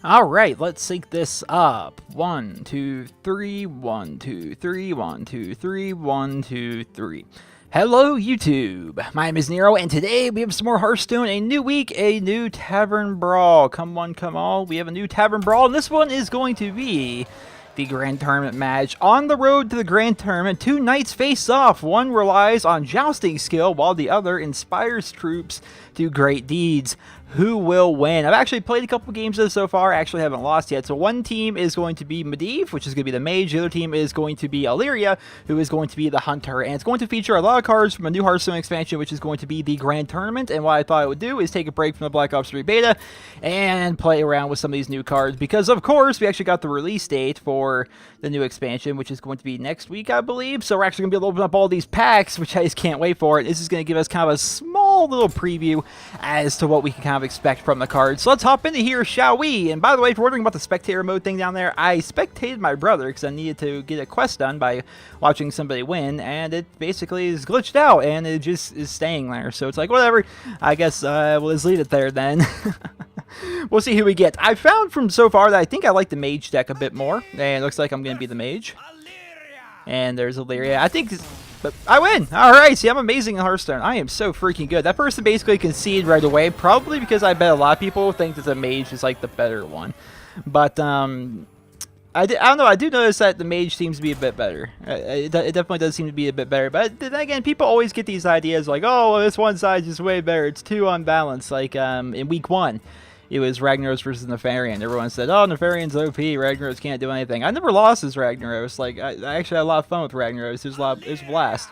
Alright, let's sync this up. 1, 2, 3, 1, 2, 3, 1, 2, 3, 1, 2, 3. Hello, YouTube. My name is Nero, and today we have some more Hearthstone. A new week, a new Tavern Brawl. Come one, come all. We have a new Tavern Brawl, and this one is going to be the Grand Tournament match. On the road to the Grand Tournament, two knights face off. One relies on jousting skill, while the other inspires troops to great deeds. Who will win? I've actually played a couple games of this so far. I actually haven't lost yet. So one team is going to be Medivh, which is going to be the mage. The other team is going to be Illyria, who is going to be the hunter. And it's going to feature a lot of cards from a new Hearthstone expansion, which is going to be the Grand Tournament. And what I thought I would do is take a break from the Black Ops 3 beta and play around with some of these new cards. Because, of course, we actually got the release date for the new expansion, which is going to be next week, I believe. So we're actually going to be able to open up all these packs, which I just can't wait for. This is going to give us kind of a small little preview as to what we can kind of expect from the cards. So let's hop into here, shall we? And by the way, if you're wondering about the spectator mode thing down there, I spectated my brother because I needed to get a quest done by watching somebody win, and it basically is glitched out, and it just is staying there. So it's like, whatever. I guess we'll just leave it there then. We'll see who we get. I found from so far that I think I like the mage deck a bit more, and it looks like I'm going to be the mage. And there's Illyria. I think... But I win! Alright, see, I'm amazing in Hearthstone. I am so freaking good. That person basically conceded right away, probably because I bet a lot of people think that the mage is like the better one. But, I don't know, I do notice that the mage seems to be a bit better. It definitely does seem to be a bit better. But then again, people always get these ideas like, oh, well, this one side is way better. It's too unbalanced. Like, in week 1. It was Ragnaros versus Nefarian. Everyone said, oh, Nefarian's OP, Ragnaros can't do anything. I never lost as Ragnaros. Like, I actually had a lot of fun with Ragnaros. It was a blast.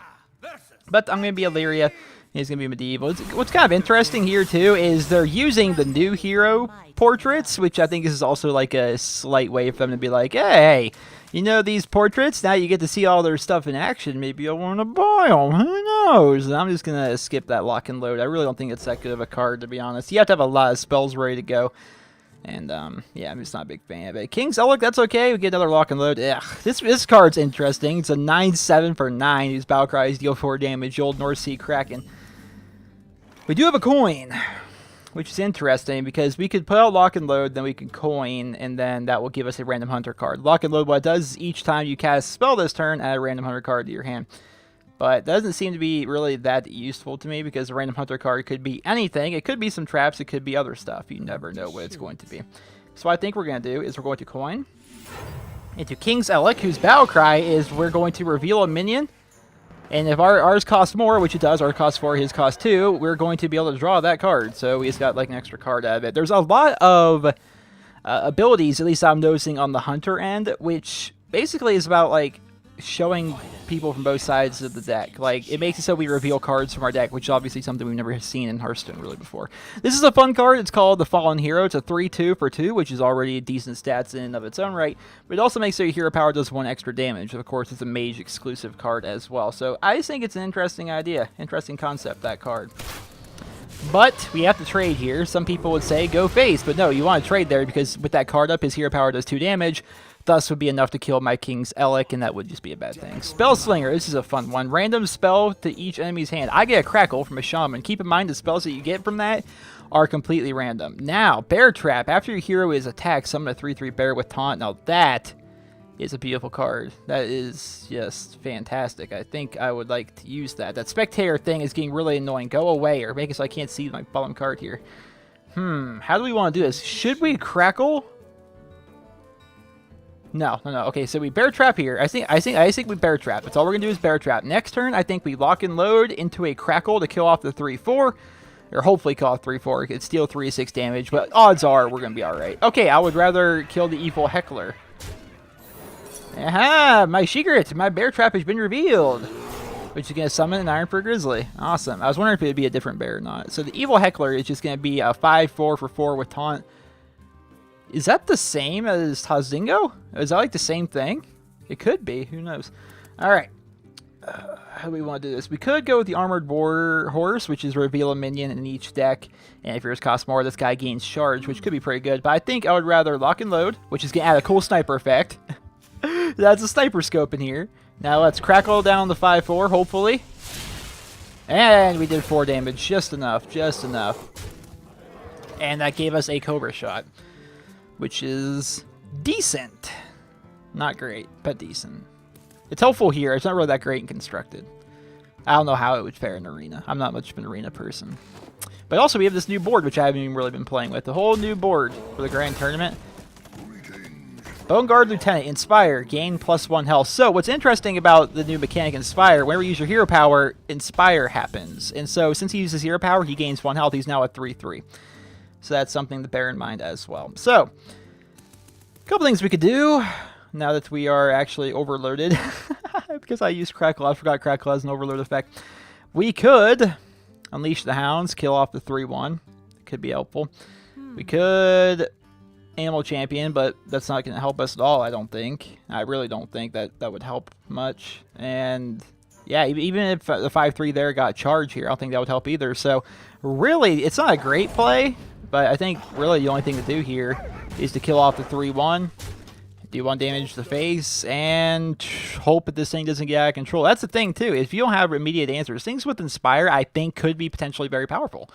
But I'm going to be Illyria. He's going to be Medieval. What's kind of interesting here, too, is they're using the new hero portraits, which I think is also like a slight way for them to be like, hey, you know these portraits? Now you get to see all their stuff in action. Maybe you'll want to buy them. Who knows? And I'm just going to skip that lock and load. I really don't think it's that good of a card, to be honest. You have to have a lot of spells ready to go. And, yeah, I'm just not a big fan of it. King's Elec, that's okay. We get another lock and load. Ugh, this card's interesting. It's a 9/7 for 9. These battle cries deal 4 damage. The old North Sea Kraken. We do have a coin, which is interesting because we could put out lock and load, then we can coin, and then that will give us a random hunter card. Lock and load, what it does is each time you cast a spell this turn, add a random hunter card to your hand. But it doesn't seem to be really that useful to me because a random hunter card could be anything. It could be some traps, it could be other stuff. You never know what it's going to be. So what I think we're going to do is we're going to coin into King's Elec, whose battle cry is we're going to reveal a minion. And if ours costs more, which it does, ours costs 4, his costs 2, we're going to be able to draw that card. So we just got like an extra card out of it. There's a lot of abilities, at least I'm noticing on the hunter end, which basically is about like showing people from both sides of the deck. Like, it makes it so we reveal cards from our deck, which is obviously something we've never seen in Hearthstone really before. This is a fun card. It's called the Fallen Hero. It's a 3/2 for 2, which is already decent stats in and of its own right. But it also makes so your hero power does 1 extra damage. Of course, it's a mage exclusive card as well. So I just think it's an interesting idea. Interesting concept, that card. But we have to trade here. Some people would say go face, but no, you want to trade there because with that card up, his hero power does 2 damage. Thus would be enough to kill my King's Elec, and that would just be a bad thing. Spell Slinger, this is a fun one. Random spell to each enemy's hand. I get a Crackle from a Shaman. Keep in mind the spells that you get from that are completely random. Now, Bear Trap. After your hero is attacked, summon a 3/3 bear with taunt. Now that is a beautiful card. That is just fantastic. I think I would like to use that. That Spectator thing is getting really annoying. Go away, or make it so I can't see my bottom card here. How do we want to do this? Should we Crackle? No. Okay, so we Bear Trap here. I think we Bear Trap. That's all we're gonna do is Bear Trap. Next turn, I think we lock and load into a Crackle to kill off the 3/4, or hopefully kill off 3/4. It's still 3/6 damage, but odds are we're gonna be all right. Okay, I would rather kill the evil Heckler. Aha! My secret, my Bear Trap has been revealed, which is gonna summon an Iron Fur Grizzly. Awesome. I was wondering if it would be a different bear or not. So the evil Heckler is just gonna be a 5/4 for 4 with taunt. Is that the same as Tazingo? Is that like the same thing? It could be. Who knows? All right. How do we want to do this? We could go with the Armored War Horse, which is reveal a minion in each deck. And if yours costs more, this guy gains charge, which could be pretty good. But I think I would rather lock and load, which is going to add a cool sniper effect. That's a sniper scope in here. Now let's Crackle down the 5/4, hopefully. And we did 4 damage. Just enough. And that gave us a Cobra shot. which is decent. Not great, but decent. It's helpful here. It's not really that great and constructed. I don't know how it would fare in Arena. I'm not much of an Arena person. But also, we have this new board, which I haven't even really been playing with. The whole new board for the Grand Tournament. Bone Guard Lieutenant, Inspire, gain +1 health. So, what's interesting about the new mechanic Inspire, whenever you use your hero power, Inspire happens. And so, since he uses hero power, he gains 1 health. He's now at 3/3. So, that's something to bear in mind as well. So, a couple things we could do now that we are actually overloaded. Because I used Crackle. I forgot Crackle has an overload effect. We could Unleash the Hounds, kill off the 3/1. Could be helpful. We could Animal Champion, but that's not going to help us at all, I don't think. I really don't think that would help much. And yeah, even if the 5/3 there got charged here, I don't think that would help either. So really, it's not a great play, but I think really the only thing to do here is to kill off the 3/1. Do 1 damage to the face, and hope that this thing doesn't get out of control. That's the thing, too. If you don't have immediate answers, things with Inspire, I think, could be potentially very powerful.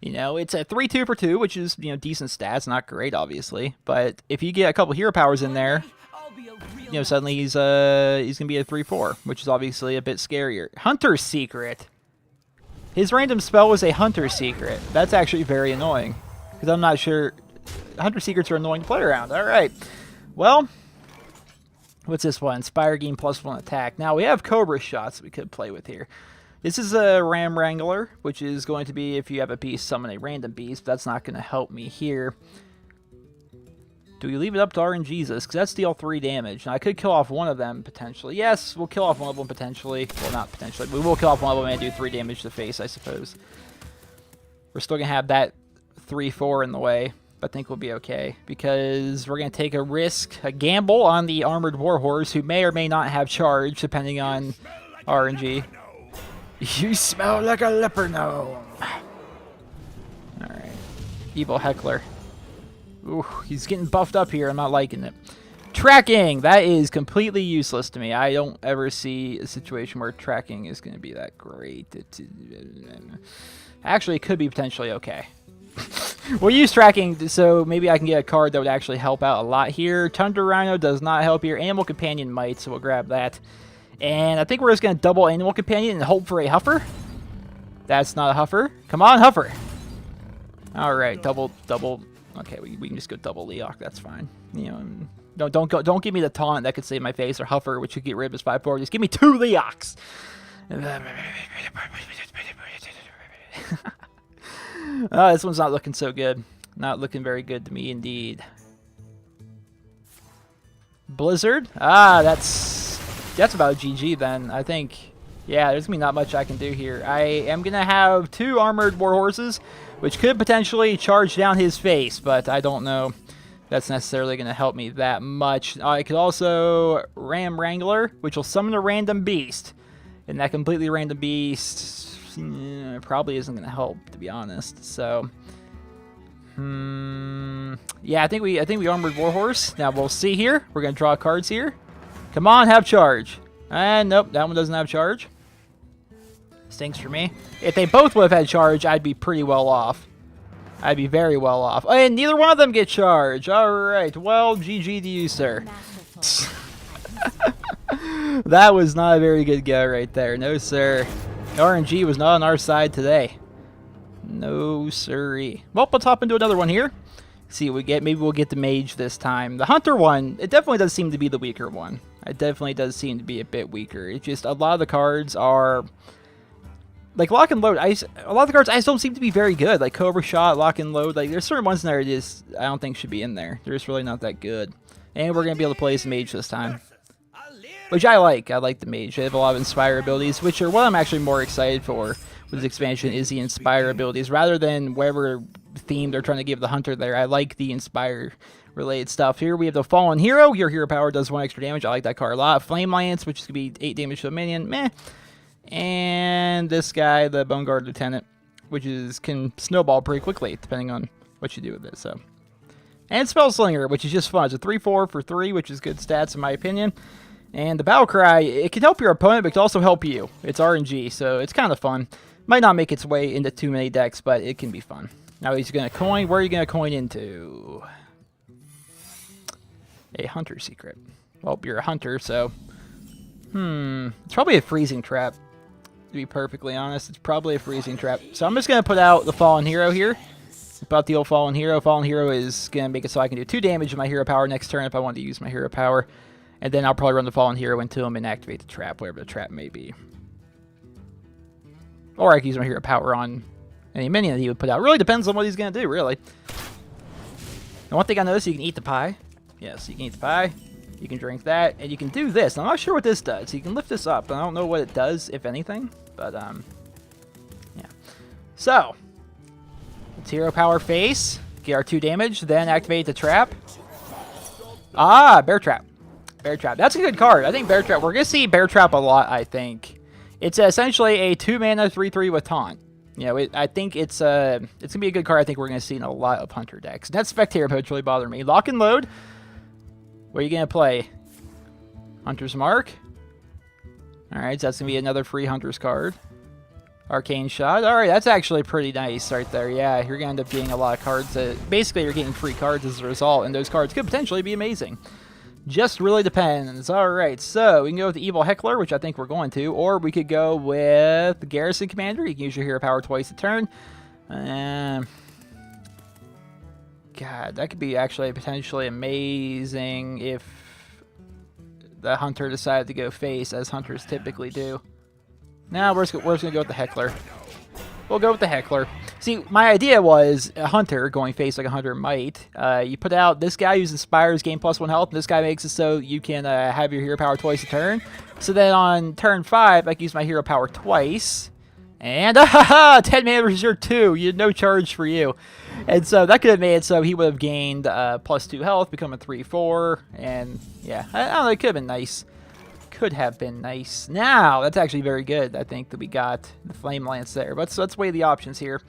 You know, it's a 3/2 for 2, which is, you know, decent stats. Not great, obviously. But if you get a couple hero powers in there, you know, suddenly he's going to be a 3/4, which is obviously a bit scarier. Hunter's Secret. His random spell was a Hunter's Secret. That's actually very annoying, because I'm not sure. Hunter Secrets are annoying to play around. All right. Well, what's this one? Inspire, gain +1 attack. Now, we have Cobra shots we could play with here. This is a Ram Wrangler, which is going to be, if you have a beast, summon a random beast. That's not going to help me here. Do we leave it up to RNGesus? Because that's deal 3 damage. Now, I could kill off one of them, potentially. Yes, we'll kill off one of them, potentially. Well, not potentially. We will kill off one of them and do 3 damage to the face, I suppose. We're still going to have that 3/4 in the way. I think we'll be okay, because we're going to take a risk, a gamble on the Armored Warhorse, who may or may not have charge, depending on RNG. You smell like a leper gnome. Alright. Evil Heckler. Ooh, he's getting buffed up here. I'm not liking it. Tracking! That is completely useless to me. I don't ever see a situation where tracking is going to be that great. Actually, it could be potentially okay. We'll use tracking, so maybe I can get a card that would actually help out a lot here. Tundra Rhino does not help here. Animal Companion might, so we'll grab that. And I think we're just going to double Animal Companion and hope for a Huffer. That's not a Huffer. Come on, Huffer. Alright, double. Okay, we can just go double Leok. That's fine. You know, don't give me the taunt that could save my face, or Huffer, which could get rid of his 5/4. Just give me 2 Leoks. This one's not looking so good. Not looking very good to me, indeed. Blizzard? That's about GG then, I think. Yeah, there's going to be not much I can do here. I am going to have 2 Armored Warhorses, which could potentially charge down his face, but I don't know that's necessarily going to help me that much. I could also Ram Wrangler, which will summon a random beast. And that completely random beast probably isn't going to help, to be honest. So, yeah, I think we Armored Warhorse. Now we'll see here. We're going to draw cards here. Come on, have charge. And nope, that one doesn't have charge. Stinks for me. If they both would have had charge, I'd be pretty well off. I'd be very well off. And neither one of them get charge. All right. Well, GG to you, sir. That was not a very good go right there. No, sir. RNG was not on our side today. No, sirree. Well, let's hop into another one here. See what we get. Maybe we'll get the mage this time. The hunter one, it definitely does seem to be the weaker one. It definitely does seem to be a bit weaker. It's just a lot of the cards are... Like, lock and load, a lot of the cards I just don't seem to be very good. Like, Cobra Shot, lock and load. Like, there's certain ones in there I don't think should be in there. They're just really not that good. And we're going to be able to play as mage this time. Which I like. I like the mage. They have a lot of Inspire abilities, which are what I'm actually more excited for with this expansion, is the Inspire abilities. Rather than whatever theme they're trying to give the hunter there, I like the Inspire-related stuff. Here we have the Fallen Hero. Your hero power does 1 extra damage. I like that card a lot. Flame Lance, which is going to be 8 damage to a minion. Meh. And this guy, the Bone Guard Lieutenant, which can snowball pretty quickly, depending on what you do with it. So, and Spell Slinger, which is just fun. It's a 3/4 for 3, which is good stats in my opinion. And the Battle Cry, it can help your opponent, but it can also help you. It's RNG, so it's kind of fun. Might not make its way into too many decks, but it can be fun. Now he's going to coin. Where are you going to coin into? A hunter secret. Well, you're a hunter, so... It's probably a freezing trap. To be perfectly honest, it's probably a freezing trap. So I'm just going to put out the Fallen Hero here. About the old Fallen Hero. Fallen Hero is going to make it so I can do 2 damage with my hero power next turn if I want to use my hero power. And then I'll probably run the Fallen Hero into him and activate the trap, whatever the trap may be. Or I can use my hero power on any minion that he would put out. Really depends on what he's going to do, really. And one thing I noticed, you can eat the pie. Yes, you can eat the pie. You can drink that, and you can do this. I'm not sure what this does. You can lift this up. I don't know what it does, if anything. But, yeah. So, let's hero power face. Get our 2 damage, then activate the trap. Ah, Bear Trap. Bear Trap. That's a good card. I think Bear Trap, we're going to see Bear Trap a lot, I think. It's essentially a 2-mana 3/3 with taunt. You know, I think it's going to be a good card I think we're going to see in a lot of Hunter decks. That Spectator Poach really bothered me. Lock and Load. What are you going to play? Hunter's Mark. Alright, so that's going to be another free Hunter's card. Arcane Shot. Alright, that's actually pretty nice right there. Yeah, you're going to end up getting a lot of cards. Basically, you're getting free cards as a result, and those cards could potentially be amazing. Just really depends. Alright, so we can go with the Evil Heckler, which I think we're going to, or we could go with the Garrison Commander. You can use your hero power twice a turn. God, that could be actually potentially amazing if the Hunter decided to go face, as Hunters typically do. Now we're just going to go with the Heckler. We'll go with the Heckler. See, my idea was a Hunter going face like a Hunter might. You put out this guy who's Inspires, gain +1 health, and this guy makes it so you can have your hero power twice a turn. So then on turn 5, I can use my hero power twice. And 10 mana reserve 2. You had no charge for you. And so that could have made it so he would have gained +2 health, become a 3/4. And yeah, I don't know, it could have been nice. Could have been nice. Now, that's actually very good, I think, that we got the Flame Lance there. But let's weigh the options here.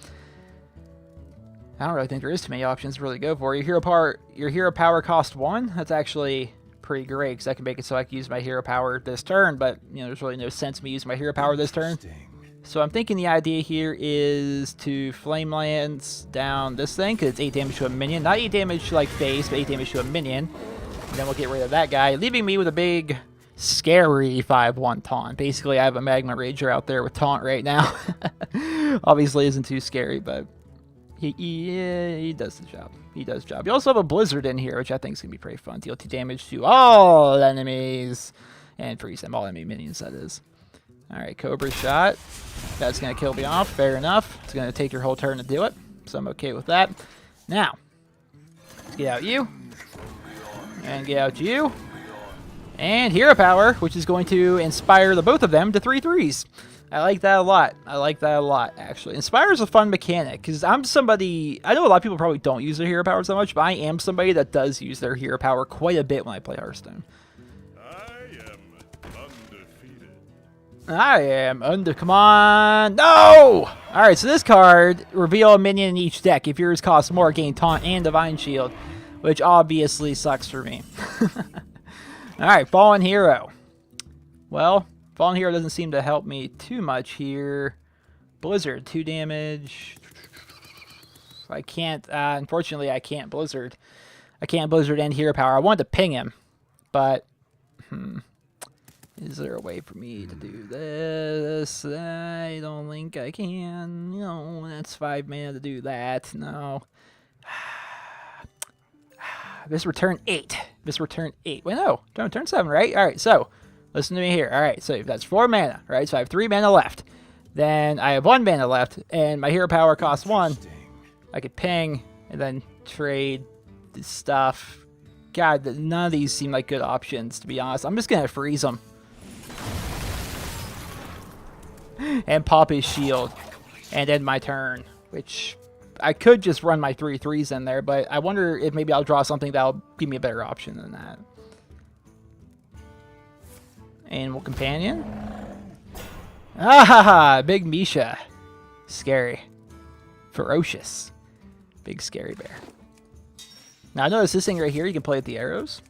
I don't really think there is too many options to really go for. Your hero power cost 1. That's actually pretty great, because I can make it so I can use my hero power this turn. But, you know, there's really no sense in me using my hero power this turn. So I'm thinking the idea here is to Flame Lance down this thing, because it's 8 damage to a minion. Not 8 damage to, like, face, but 8 damage to a minion. And then we'll get rid of that guy, leaving me with a big, scary 5/1 taunt. Basically, I have a Magma Rager out there with taunt right now. Obviously isn't too scary, but he does the job. He does the job. You also have a Blizzard in here, which I think is going to be pretty fun. Deal 2 damage to all enemies. And freeze them, all enemy minions, that is. Alright, Cobra Shot. That's going to kill me off. Fair enough. It's going to take your whole turn to do it. So I'm okay with that. Now, let's get out you. And get out you. And Hero Power, which is going to inspire the both of them to 3/3s. I like that a lot. I like that a lot, actually. Inspire is a fun mechanic, because I'm somebody... I know a lot of people probably don't use their Hero Power so much, but I am somebody that does use their Hero Power quite a bit when I play Hearthstone. I am under. Come on. No! Alright, so this card, reveal a minion in each deck. If yours costs more, gain Taunt and Divine Shield, which obviously sucks for me. Alright, Fallen Hero. Well, Fallen Hero doesn't seem to help me too much here. Blizzard, 2 damage. I can't, unfortunately, I can't Blizzard. I can't Blizzard and Hero Power. I wanted to ping him, but, is there a way for me to do this? I don't think I can. No, that's 5 mana to do that. No. This return 8. This return 8. Wait, no. Turn 7, right? Alright, so, listen to me here. Alright, so that's 4 mana, right? So I have 3 mana left. Then I have 1 mana left, and my hero power costs 1. I could ping, and then trade this stuff. God, none of these seem like good options, to be honest. I'm just going to freeze them. And pop his shield. And end my turn, which... I could just run my 3/3s in there, but I wonder if maybe I'll draw something that'll give me a better option than that. Animal Companion. Ah, Big Misha. Scary. Ferocious. Big scary bear. Now I notice this thing right here, you can play with the arrows.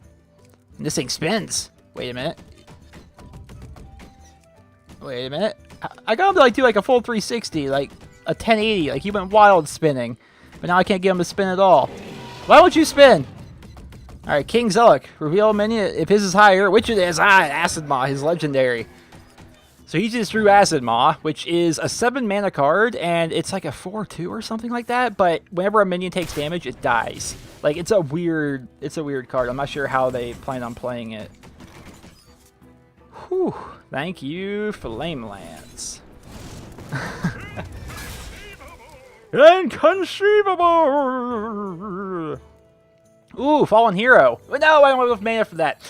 And this thing spins. Wait a minute. Wait a minute. I got him to do like a full 360, like a 1080, like he went wild spinning. But now I can't get him to spin at all. Why won't you spin? Alright, King Zealot. Reveal minion if his is higher, which it is. Acid Maw, his legendary. So he just drew Acid Maw, which is a 7 mana card, and it's like a 4/2 or something like that, but whenever a minion takes damage, it dies. Like, it's a weird card. I'm not sure how they plan on playing it. Whew. Thank you, Flame Lance. Inconceivable! Ooh, Fallen Hero. No, I don't have enough mana for that.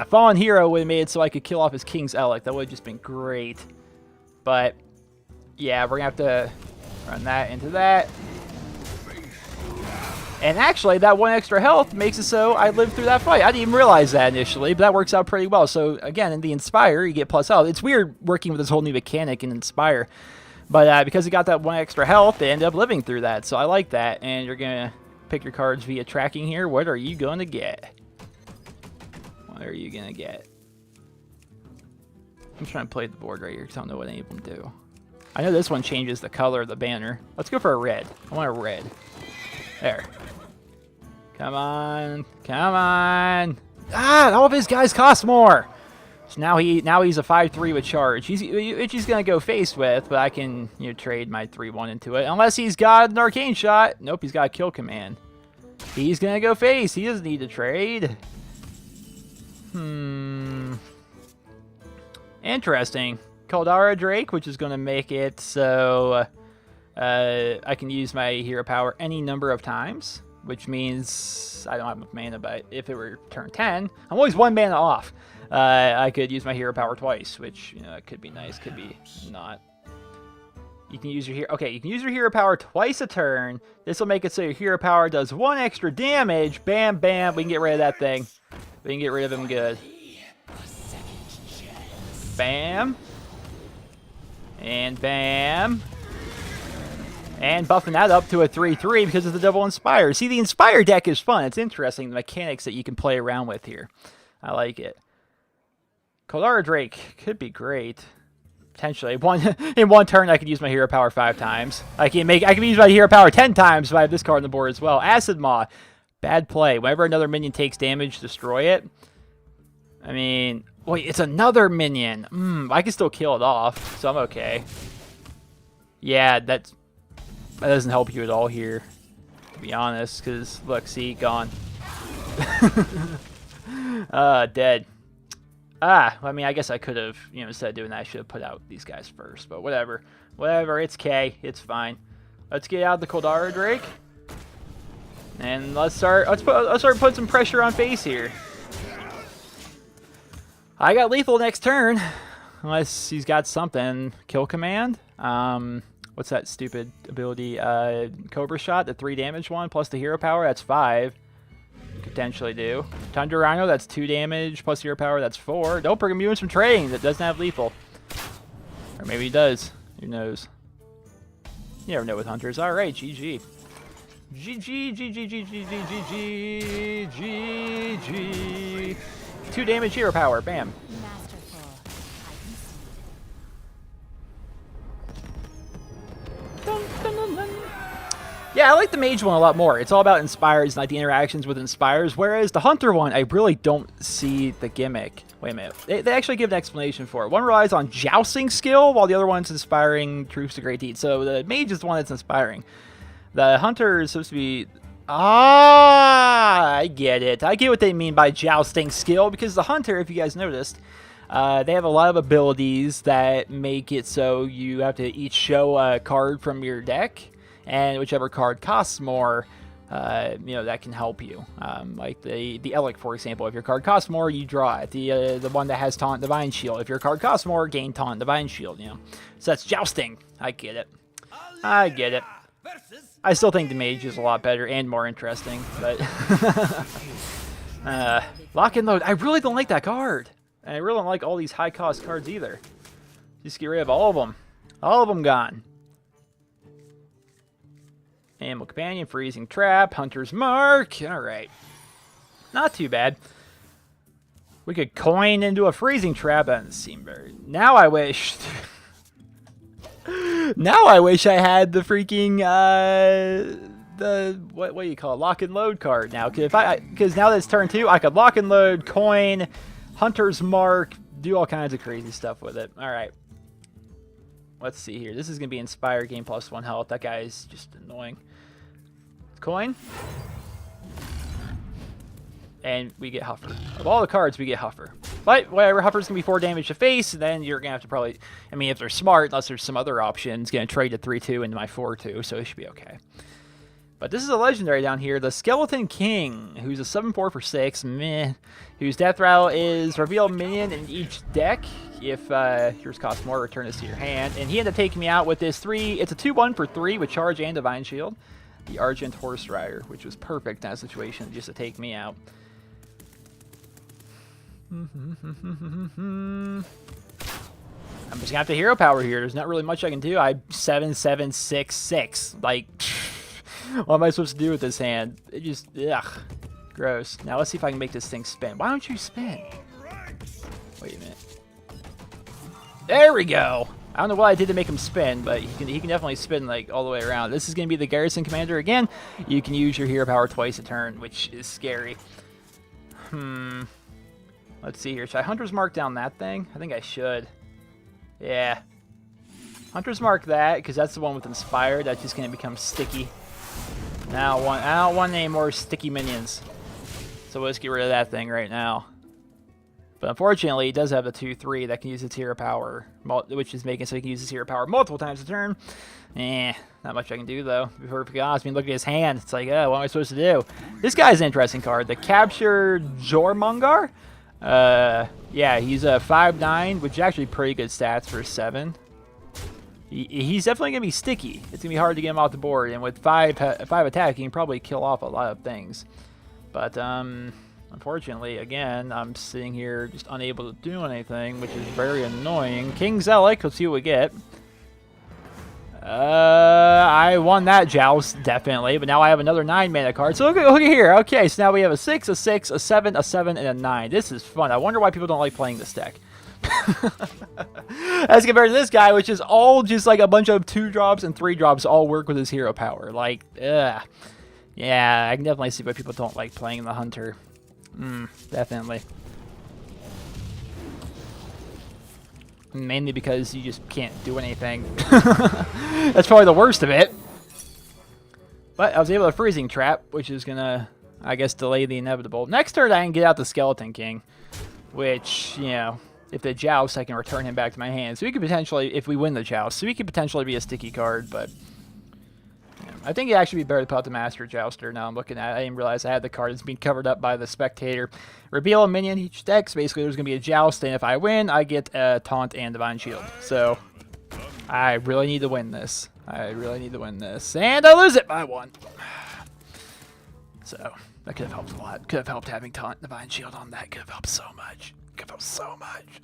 Fallen Hero would have made it so I could kill off his King's Elec. That would have just been great. But, yeah, we're going to have to run that into that. And actually, that 1 extra health makes it so I lived through that fight. I didn't even realize that initially, but that works out pretty well. So, again, in the Inspire, you get plus health. It's weird working with this whole new mechanic in Inspire. But because you got that 1 extra health, they end up living through that. So I like that. And you're going to pick your cards via tracking here. What are you going to get? What are you going to get? I'm trying to play the board right here because I don't know what any of them do. I know this one changes the color of the banner. Let's go for a red. I want a red. There. Come on. Come on. All of his guys cost more. So now he's a 5/3 with charge. He's going to go face with, but I can trade my 3/1 into it. Unless he's got an arcane shot. Nope, he's got a kill command. He's going to go face. He doesn't need to trade. Interesting. Caldara Drake, which is going to make it so I can use my hero power any number of times, which means I don't have enough mana, but if it were turn 10, I'm always 1 mana off. I could use my hero power twice, which could be nice, could be not. You can use your hero. Okay, you can use your hero power twice a turn. This will make it so your hero power does 1 extra damage. Bam, bam. We can get rid of that thing. We can get rid of him good. Bam. And bam. And buffing that up to a 3/3 because of the double Inspire. See, the Inspire deck is fun. It's interesting, the mechanics that you can play around with here. I like it. Caldara Drake could be great. Potentially. In one turn, I could use my hero power 5 times. I can use my hero power 10 times if I have this card on the board as well. Acid Maw. Bad play. Whenever another minion takes damage, destroy it. I mean, wait, it's another minion. I can still kill it off, so I'm okay. Yeah, that doesn't help you at all here, to be honest, because, look, see, gone. Dead. I mean, I guess I could have, instead of doing that, I should have put out these guys first, but whatever. Whatever, it's K, it's fine. Let's get out the Caldara Drake. And let's start putting some pressure on face here. I got lethal next turn, unless he's got something. Kill command. What's that stupid ability? Cobra Shot, the 3 damage one, plus the hero power. That's 5. Could potentially do. Tundra Rhino, that's 2 damage, plus hero power. That's 4. Don't bring immune from trading. That doesn't have lethal. Or maybe he does. Who knows? You never know with hunters. All right, GG. GG, GG, GG, GG, GG, GG. 2 damage hero power, bam. Dun, dun, dun, dun. Yeah, I like the mage one a lot more. It's all about Inspires and like the interactions with Inspires, whereas the hunter one, I really don't see the gimmick. Wait a minute. They actually give an explanation for it. One relies on jousting skill, while the other one's inspiring troops to great deeds. So the mage is the one that's inspiring. The hunter is supposed to be... I get it. I get what they mean by jousting skill, because the hunter, if you guys noticed, they have a lot of abilities that make it so you have to each show a card from your deck, and whichever card costs more, that can help you. Like the Elec, for example, if your card costs more, you draw it. The one that has Taunt Divine Shield, if your card costs more, gain Taunt Divine Shield. So that's jousting. I get it. I get it. I still think the mage is a lot better and more interesting, but Lock and Load. I really don't like that card. And I really don't like all these high cost cards either. Just get rid of all of them. All of them gone. Animal Companion, Freezing Trap, Hunter's Mark. Alright. Not too bad. We could coin into a Freezing Trap. That doesn't seem very... Now I wish... Now I wish I had the freaking... the what do you call it? Lock and load card now. Because now that it's turn 2, I could lock and load, coin, Hunter's Mark, do all kinds of crazy stuff with it. All right. Let's see here. This is gonna be Inspire, gain +1 health. That guy is just annoying. Coin. And we get Huffer. Of all the cards, we get Huffer. But whatever, Huffer's going to be 4 damage to face, then you're going to have to probably... I mean, if they're smart, unless there's some other options, going to trade the 3-2 into my 4-2, so it should be okay. But this is a legendary down here, the Skeleton King, who's a 7/4 for 6, meh. Whose death rattle is reveal a minion in each deck. If yours costs more, return this to your hand. And he ended up taking me out with this 3... It's a 2/1 for 3 with Charge and Divine Shield. The Argent Horse Rider, which was perfect in that situation just to take me out. I'm just gonna have to hero power here. There's not really much I can do. I 7/7/6/6. Like, what am I supposed to do with this hand? It just, ugh, gross. Now let's see if I can make this thing spin. Why don't you spin? Wait a minute. There we go. I don't know what I did to make him spin, but he can definitely spin like all the way around. This is gonna be the Garrison Commander again. You can use your hero power twice a turn, which is scary. Let's see here. Should I Hunter's Mark down that thing? I think I should. Yeah. Hunter's Mark that, because that's the one with Inspired. That's just going to become sticky. I don't want any more sticky minions. So let's get rid of that thing right now. But unfortunately, it does have the 2/3 that can use its hero power, which is making so he can use his hero power multiple times a turn. Not much I can do, though. To be perfectly honest, I mean, look at his hand. It's like, what am I supposed to do? This guy's an interesting card. The Capture Jormungar. Yeah, he's a 5/9, which is actually pretty good stats for 7. He's definitely going to be sticky. It's going to be hard to get him off the board, and with 5 attack, he can probably kill off a lot of things. But, unfortunately, again, I'm sitting here just unable to do anything, which is very annoying. King Zealot, let's see what we get. I won that joust, definitely, but now I have another 9 mana card. So look at here. Okay, so now we have a 6, a 6, a 7, a 7, and a 9. This is fun. I wonder why people don't like playing this deck. As compared to this guy, which is all just like a bunch of 2-drops and 3-drops all work with his hero power. Like, ugh. Yeah, I can definitely see why people don't like playing the Hunter. Definitely. Mainly because you just can't do anything. That's probably the worst of it. But I was able to Freezing Trap, which is going to, I guess, delay the inevitable. Next turn, I can get out the Skeleton King, which, you know, if they joust, I can return him back to my hand. So we could potentially, if we win the joust, so he could potentially be a sticky card, but yeah, I think it'd actually be better to put out the Master Jouster. Now I'm looking at it. I didn't realize I had the card that's being covered up by the Spectator. Reveal a minion each deck. So basically, there's going to be a joust, and if I win, I get a Taunt and Divine Shield. So I really need to win this. And I lose it by 1. So that could have helped a lot. Could have helped having Taunt and Divine Shield on that. Could have helped so much.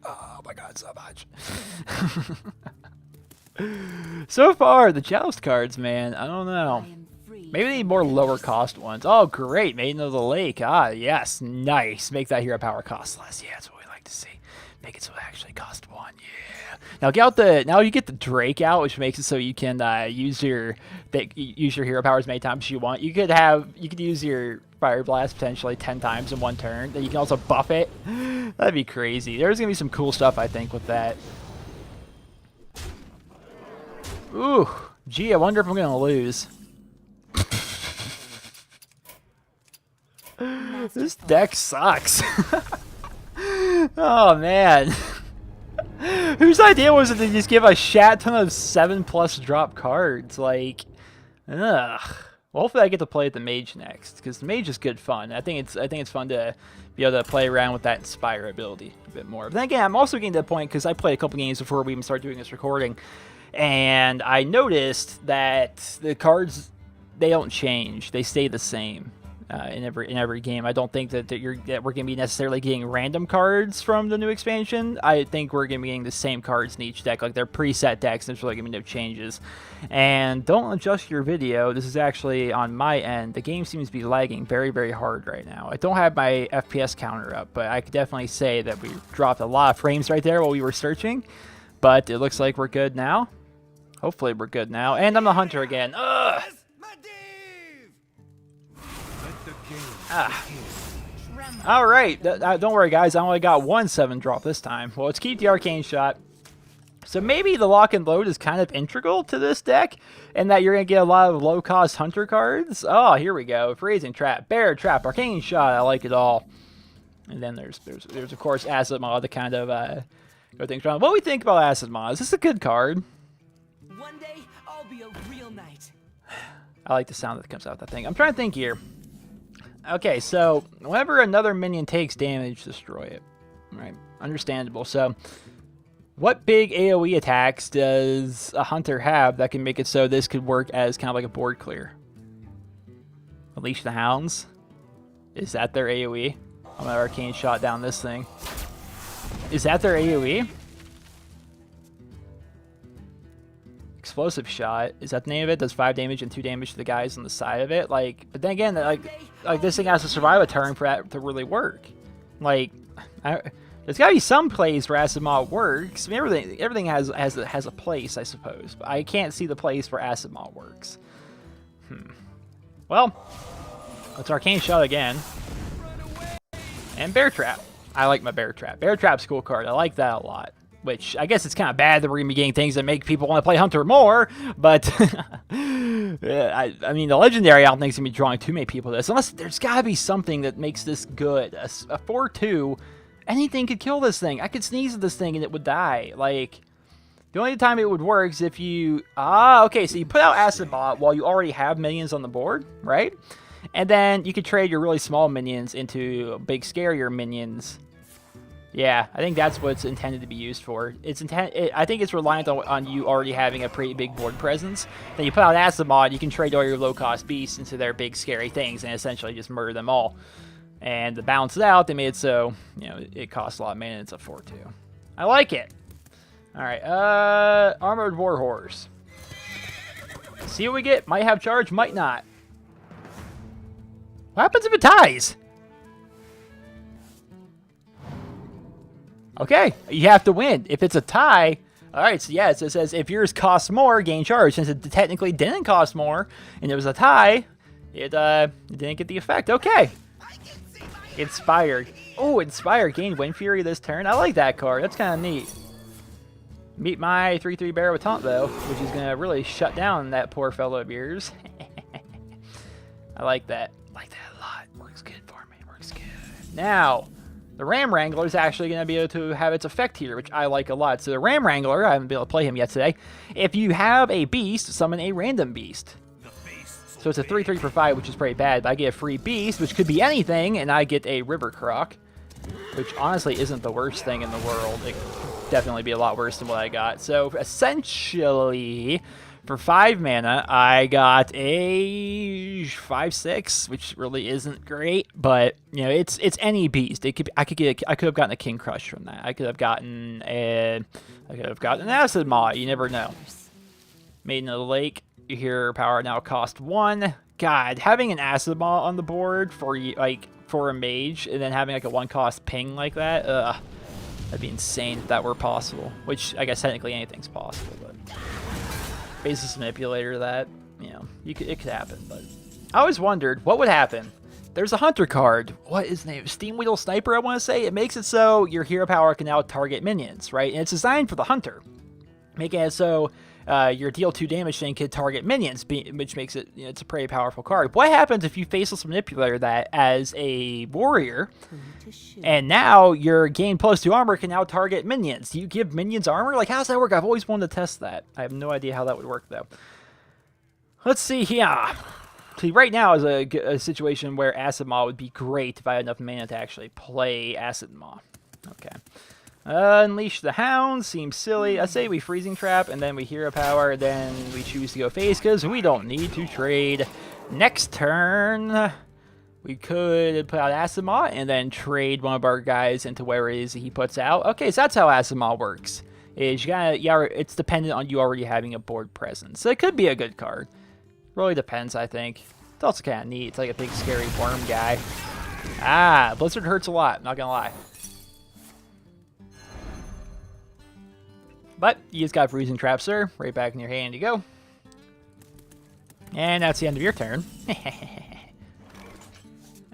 Oh my god, so much. So far, the Joust cards, man, I don't know. Maybe they need more lower cost ones. Oh, great. Maiden of the Lake. Ah, yes. Nice. Make that hero power cost less. Yeah, that's what we like to see. Make it so it actually costs 1. Yeah. Now get out now you get the Drake out, which makes it so you can use your hero power as many times as you want. You could use your Fire Blast potentially 10 times in 1 turn. Then you can also buff it. That'd be crazy. There's gonna be some cool stuff, I think, with that. Ooh, gee, I wonder if I'm gonna lose. This deck sucks. Oh man. Whose idea was it to just give a shat ton of 7+ drop cards? Like, ugh. Well, hopefully I get to play with the Mage next, because the Mage is good fun. I think it's fun to be able to play around with that Inspire ability a bit more. But then again, I'm also getting to the point, because I played a couple games before we even started doing this recording, and I noticed that the cards, they don't change. They stay the same in every game. I don't think that we're going to be necessarily getting random cards from the new expansion. I think we're going to be getting the same cards in each deck. Like, they're preset decks. There's really going to be no changes. And don't adjust your video. This is actually on my end. The game seems to be lagging very, very hard right now. I don't have my FPS counter up, but I could definitely say that we dropped a lot of frames right there while we were searching. But it looks like we're good now. Hopefully we're good now. And I'm the Hunter again. Ugh! All right, don't worry, guys. I only got 1 7-drop this time. Well, let's keep the arcane shot. So maybe the lock and load is kind of integral to this deck, and that you're going to get a lot of low-cost hunter cards. Oh, here we go. Freezing Trap, Bear Trap, Arcane Shot. I like it all. And then there's of course, Acid Maw to kind of go things around. What do we think about Acid Maw? Is this a good card? One day, I'll be a real knight. I like the sound that comes out of that thing. I'm trying to think here. Okay, so whenever another minion takes damage, destroy it. Right, understandable. So what big AoE attacks does a hunter have that can make it so this could work as kind of like a board clear? Unleash the Hounds? Is that their AoE? I'm gonna arcane shot down this thing. Is that their AoE? Explosive Shot. Is that the name of it? Does 5 damage and 2 damage to the guys on the side of it. Like, but then again, like this thing has to survive a turn for that to really work. Like, there's got to be some place where Acid Maw works. I mean, everything has a place, I suppose. But I can't see the place where Acid Maw works. Well, let's arcane shot again. And Bear Trap. I like my Bear Trap. Bear Trap's a cool card. I like that a lot. Which, I guess it's kind of bad that we're going to be getting things that make people want to play Hunter more, but I mean, the Legendary I don't think is going to be drawing too many people to this, unless there's got to be something that makes this good. A 4-2, anything could kill this thing. I could sneeze at this thing and it would die. Like, the only time it would work is if you... okay, so you put out Acid Maw while you already have minions on the board, right? And then you could trade your really small minions into big, scarier minions. Yeah, I think that's what it's intended to be used for. I think it's reliant on you already having a pretty big board presence. Then you put out Acid Mod, you can trade all your low-cost beasts into their big, scary things and essentially just murder them all. And to balance it out, they made it so, you know, it costs a lot of mana and it's a 4-2. I like it. All right, Armored Warhorse. See what we get. Might have charge, might not. What happens if it ties? Okay, you have to win. If it's a tie, all right, so yeah, so it says if yours costs more, gain charge. Since it technically didn't cost more, and it was a tie, it didn't get the effect. Okay. Inspired. Oh, Inspired. Gain Wind Fury this turn. I like that card. That's kind of neat. Meet my 3/3 bear with taunt, though, which is going to really shut down that poor fellow of yours. I like that. I like that a lot. Works good for me. Works good. Now... the Ram Wrangler is actually going to be able to have its effect here, which I like a lot. So the Ram Wrangler, I haven't been able to play him yet today. If you have a beast, summon a random beast. So it's a 3/3 for 5, which is pretty bad. But I get a free beast, which could be anything, and I get a River Croc, which honestly isn't the worst thing in the world. It could definitely be a lot worse than what I got. So essentially... for 5 mana, I got a 5/6, which really isn't great, but you know it's any beast. I could have gotten a King Crush from that. I could have gotten an Acid Maw. You never know. Maiden of the Lake. Your power now cost 1. God, having an Acid Maw on the board for a mage, and then having like a 1-cost ping like that, that'd be insane if that were possible. Which I guess technically anything's possible, but. Basis Manipulator, that, you know, it could happen, but I always wondered what would happen. There's a hunter card. What is the name? Steam Wheel Sniper, I want to say. It makes it so your hero power can now target minions, right? And it's designed for the hunter, making it so your deal 2 damage thing can target minions, which makes it, you know, it's a pretty powerful card. What happens if you Faceless Manipulator that as a warrior, and now your gain +2 armor can now target minions? Do you give minions armor? Like, how does that work? I've always wanted to test that. I have no idea how that would work, though. Let's see here. See, right now is a situation where Acid Maw would be great if I had enough mana to actually play Acid Maw. Okay. Unleash the Hounds seems silly. I say we Freezing Trap, and then we Hero Power, then we choose to go face, because we don't need to trade. Next turn, we could put out Acid Maw, and then trade one of our guys into where it is he puts out. Okay, so that's how Acid Maw works. Is it's dependent on you already having a board presence. So it could be a good card. Really depends, I think. It's also kind of neat. It's like a big, scary worm guy. Ah, Blizzard hurts a lot, not gonna lie. But you just got Freezing Trap, sir. Right back in your hand you go. And that's the end of your turn.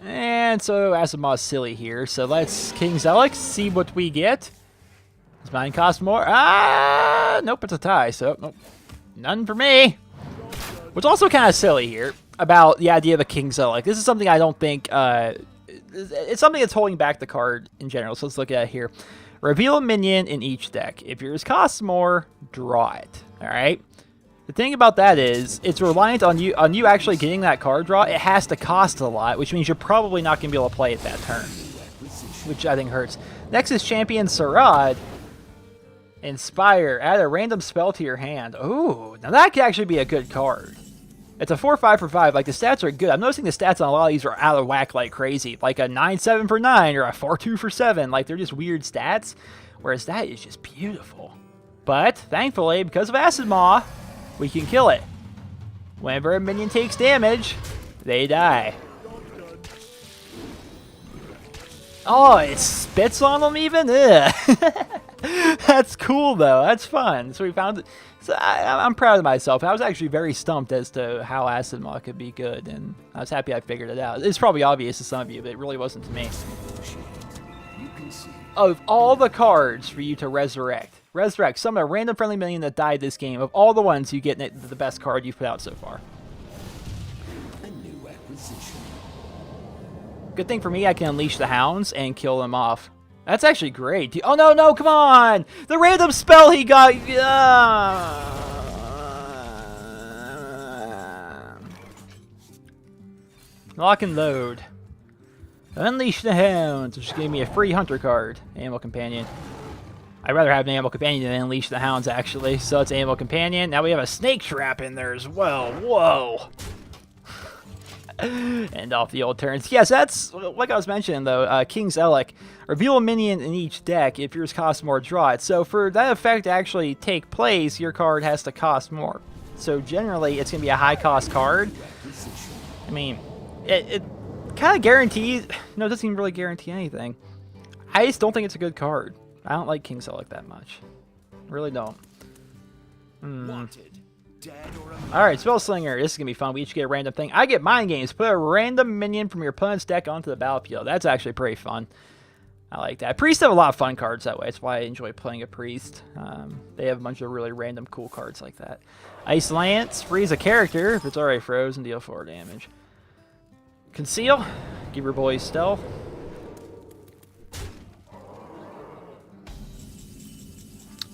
And so Asimov's silly here. So let's King Zealot, see what we get. Does mine cost more? Ah, nope, it's a tie. So nope, none for me. What's also kind of silly here about the idea of a King Zealot. This is something I don't think. It's something that's holding back the card in general. So let's look at it here. Reveal a minion in each deck. If yours costs more, draw it. All right. The thing about that is, it's reliant on you actually getting that card draw. It has to cost a lot, which means you're probably not going to be able to play it that turn, which I think hurts. Next is Champion Sarad. Inspire. Add a random spell to your hand. Ooh, now that could actually be a good card. It's a 4/5 for 5. Like, the stats are good. I'm noticing the stats on a lot of these are out of whack like crazy. Like a 9/7 for 9 or a 4/2 for 7. Like, they're just weird stats. Whereas that is just beautiful. But, thankfully, because of Acid Maw, we can kill it. Whenever a minion takes damage, they die. Oh, it spits on them even? Ugh. That's cool, though. That's fun. So we found it. So I'm proud of myself. I was actually very stumped as to how Acid Maw could be good, and I was happy I figured it out. It's probably obvious to some of you, but it really wasn't to me. Of all the cards for you to resurrect, summon a random friendly minion that died this game. Of all the ones, you get the best card you've put out so far. A new acquisition. Good thing for me, I can unleash the hounds and kill them off. That's actually great. Oh, no, no, come on! The random spell he got... Lock and load. Unleash the hounds, which gave me a free hunter card. Animal Companion. I'd rather have an Animal Companion than Unleash the Hounds, actually. So it's Animal Companion. Now we have a Snake Trap in there as well. Whoa! End off the old turns. Yes, that's, like I was mentioning, though, King's Elec. Reveal a minion in each deck. If yours costs more, draw it. So for that effect to actually take place, your card has to cost more. So generally, it's going to be a high-cost card. I mean, it kind of guarantees... No, it doesn't even really guarantee anything. I just don't think it's a good card. I don't like King's Elec that much. Really don't. Wanted. Alright, Spell Slinger. This is going to be fun. We each get a random thing. I get Mind Games. Put a random minion from your opponent's deck onto the battlefield. That's actually pretty fun. I like that. Priests have a lot of fun cards that way. That's why I enjoy playing a Priest. They have a bunch of really random cool cards like that. Ice Lance. Freeze a character if it's already frozen. Deal 4 damage. Conceal. Give your boys stealth.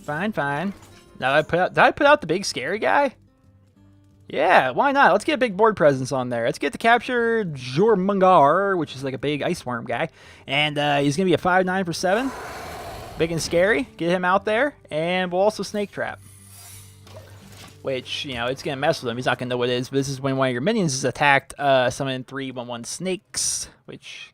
Fine, fine. Now did I put out the big scary guy? Yeah, why not? Let's get a big board presence on there. Let's get to capture Jormungar, which is like a big ice worm guy. And he's going to be a 5/9 for 7. Big and scary. Get him out there. And we'll also Snake Trap. Which, you know, it's going to mess with him. He's not going to know what it is. But this is when one of your minions is attacked. Summon 3/1/1 snakes, which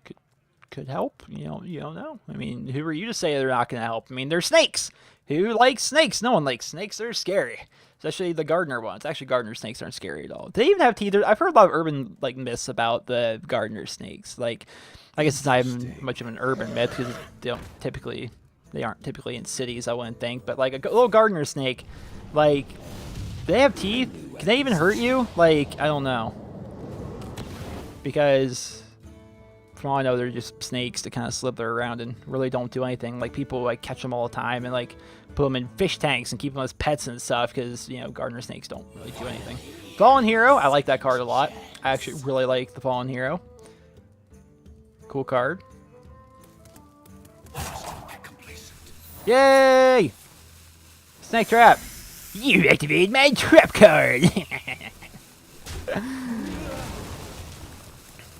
could help. You don't know. I mean, who are you to say they're not going to help? I mean, they're snakes. Who likes snakes? No one likes snakes. They're scary. Especially the gardener ones. Actually, gardener snakes aren't scary at all. Do they even have teeth? I've heard a lot of urban myths about the gardener snakes. Like, I guess it's not even much of an urban myth because they aren't typically in cities, I wouldn't think. But like a little gardener snake, like, do they have teeth? Can they even hurt you? Like, I don't know. Because from all I know, they're just snakes that kind of slither around and really don't do anything. Like, people like catch them all the time and like put them in fish tanks and keep them as pets and stuff because, you know, gardener snakes don't really do anything. Fallen Hero, I like that card a lot. I actually really like the Fallen Hero. Cool card. Yay! Snake Trap. You activated my trap card.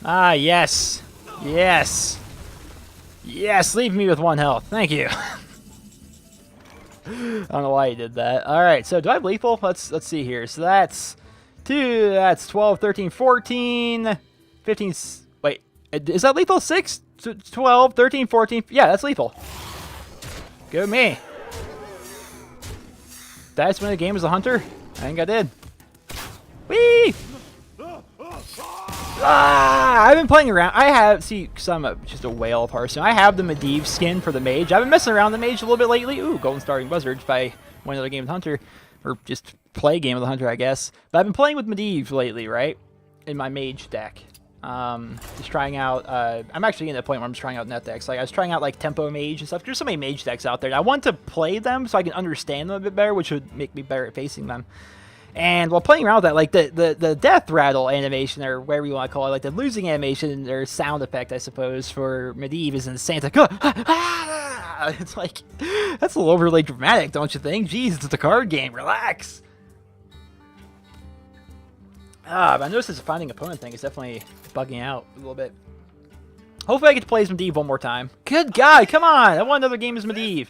Ah, yes. Yes. Yes, leave me with 1 health. Thank you. I don't know why he did that. Alright, so do I have lethal? Let's see here. So that's 2, that's 12, 13, 14, 15, wait, is that lethal? 6, 12, 13, 14, yeah, that's lethal. Go me. Did I just win the game as a hunter? I think I did. Whee! Ah, I've been playing around. I have, see, because I'm just a whale of Hearthstone. I have the Medivh skin for the mage. I've been messing around the mage a little bit lately. Ooh, Golden Starting Buzzard if I win another game with Hunter. Or just play a game with the Hunter, I guess. But I've been playing with Medivh lately, right? In my mage deck. Just trying out, I'm actually in the point where I'm just trying out net decks. Like, I was trying out, like, Tempo Mage and stuff. There's so many Mage decks out there. And I want to play them so I can understand them a bit better, which would make me better at facing them. And while playing around with that, like, the death rattle animation, or whatever you want to call it, like, the losing animation, or sound effect, I suppose, for Medivh is insane. It's like, it's like, that's a little overly dramatic, don't you think? Jeez, it's a card game. Relax. But I noticed this finding opponent thing is definitely bugging out a little bit. Hopefully I get to play as Medivh one more time. Good God, come on! I want another game as Medivh.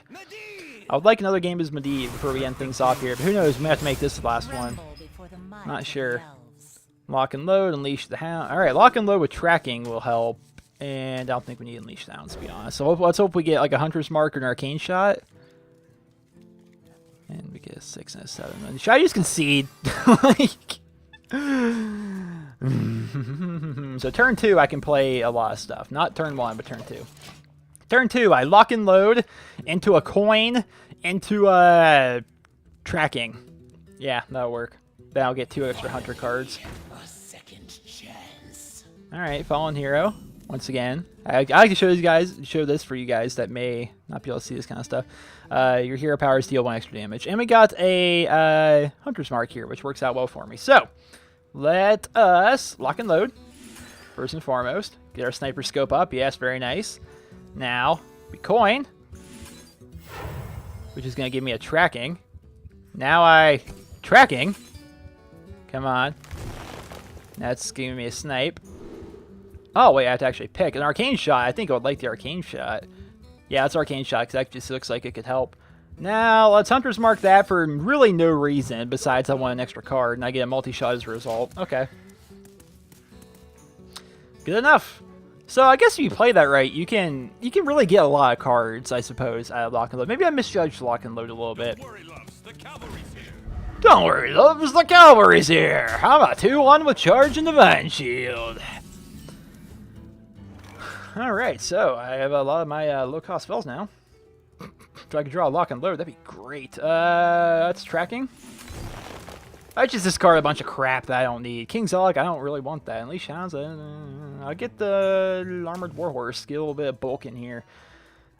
I would like another game as Medivh before we end things off here. But who knows, we may have to make this the last one. Not sure. Lock and load, unleash the hound. Alright, lock and load with tracking will help. And I don't think we need unleash the hound, to be honest. So let's hope we get like a hunter's mark or an arcane shot. And we get a 6 and a 7. Should I just concede? Like... So turn 2 I can play a lot of stuff. Not turn 1, but turn 2. Turn 2 I lock and load into a coin, into tracking. Yeah, that'll work. Then I'll get 2 extra hunter cards. A second chance. Alright, fallen hero. Once again. I like to show this for you guys that may not be able to see this kind of stuff. Your hero powers deal 1 extra damage. And we got a hunter's mark here, which works out well for me. So let us lock and load, first and foremost. Get our sniper scope up. Yes, very nice. Now, we coin, which is going to give me a tracking. Now tracking. Come on. That's giving me a snipe. Oh, wait, I have to actually pick. An arcane shot. I think I would like the arcane shot. Yeah, it's arcane shot, because that just looks like it could help. Now, let's Hunter's Mark that for really no reason besides I want an extra card, and I get a multi-shot as a result. Okay. Good enough. So, I guess if you play that right, you can really get a lot of cards, I suppose, out of Lock and Load. Maybe I misjudged Lock and Load a little bit. Don't worry, loves, the cavalry's here! How about 2-1 with Charge and Divine Shield? Alright, so I have a lot of my low-cost spells now. So I can draw a Lock and Load, that'd be great. That's tracking. I just discard a bunch of crap that I don't need. King's Zelig, I don't really want that. Unleash Hounds, I'll get the Armored Warhorse, get a little bit of bulk in here.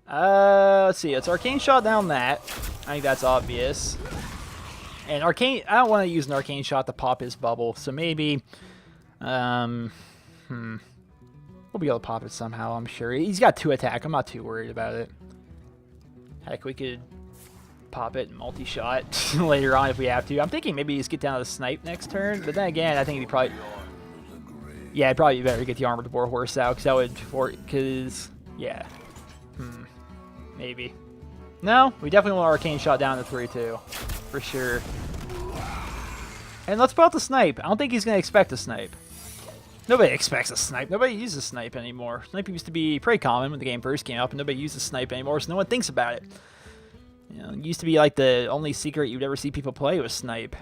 Let's see, it's Arcane Shot down that. I think that's obvious. And Arcane, I don't want to use an Arcane Shot to pop his bubble, so maybe, we'll be able to pop it somehow, I'm sure. He's got 2 attack, I'm not too worried about it. Heck, we could pop it multi-shot later on if we have to. I'm thinking maybe just get down to the snipe next turn, but then again, I think it'd probably... Yeah, it'd probably be better to get the Armored Warhorse out, because that would... yeah. Maybe. No, we definitely want Arcane Shot down to 3-2. For sure. And let's put out the snipe. I don't think he's going to expect a snipe. Nobody expects a snipe. Nobody uses snipe anymore. Snipe used to be pretty common when the game first came up, and nobody uses snipe anymore, so no one thinks about it. You know, it used to be like the only secret you'd ever see people play was snipe.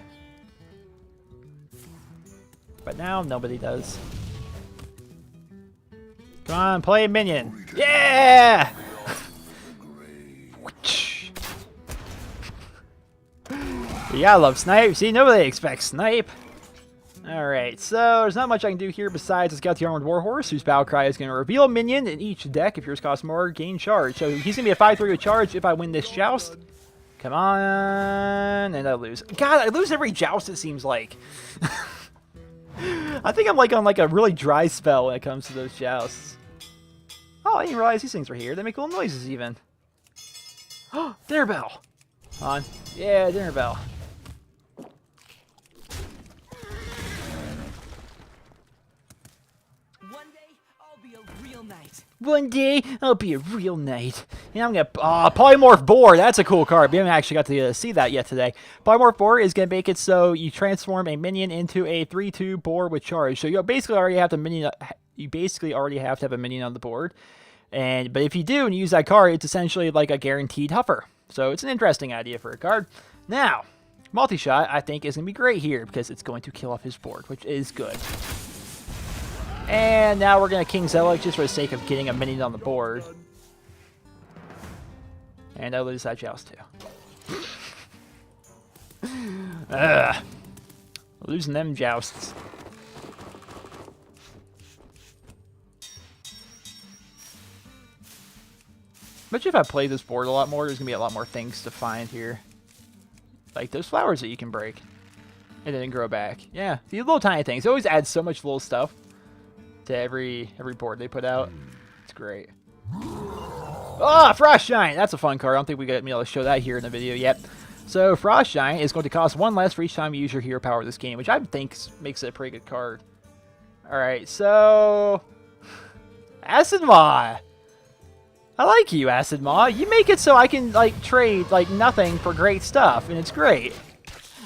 But now, nobody does. Come on, play a minion. Yeah! Yeah, I love snipe. See, nobody expects snipe. Alright, so there's not much I can do here besides let's get the Armored Warhorse, whose battle cry is going to reveal a minion in each deck. If yours costs more, gain charge. So he's going to be a 5-3 with charge if I win this joust. Come on, and I lose. God, I lose every joust, it seems like. I think I'm like on like a really dry spell when it comes to those jousts. Oh, I didn't realize these things were here. They make little noises even. Oh, dinner bell. On. Yeah, dinner bell. One day, I'll be a real knight. And I'm going to... Polymorph Boar. That's a cool card. We haven't actually got to see that yet today. Polymorph Boar is going to make it so you transform a minion into a 3-2 boar with charge. So you basically already have the minion... You basically already have to have a minion on the board. But if you do and you use that card, it's essentially like a guaranteed huffer. So it's an interesting idea for a card. Now, multi-shot, I think, is going to be great here because it's going to kill off his board, which is good. And now we're going to King Zelig just for the sake of getting a minion on the board. And I lose that joust too. Losing them jousts. Imagine if I play this board a lot more, there's going to be a lot more things to find here. Like those flowers that you can break. And then grow back. Yeah, these little tiny things. It always adds so much little stuff to every board they put out. It's great. Ah, Frost Giant! That's a fun card. I don't think we got me able to show that here in the video yet. So Frost Giant is going to cost 1 less for each time you use your hero power this game, which I think makes it a pretty good card. Alright, so... Acid Maw! I like you, Acid Maw. You make it so I can, like, trade, like, nothing for great stuff, and it's great.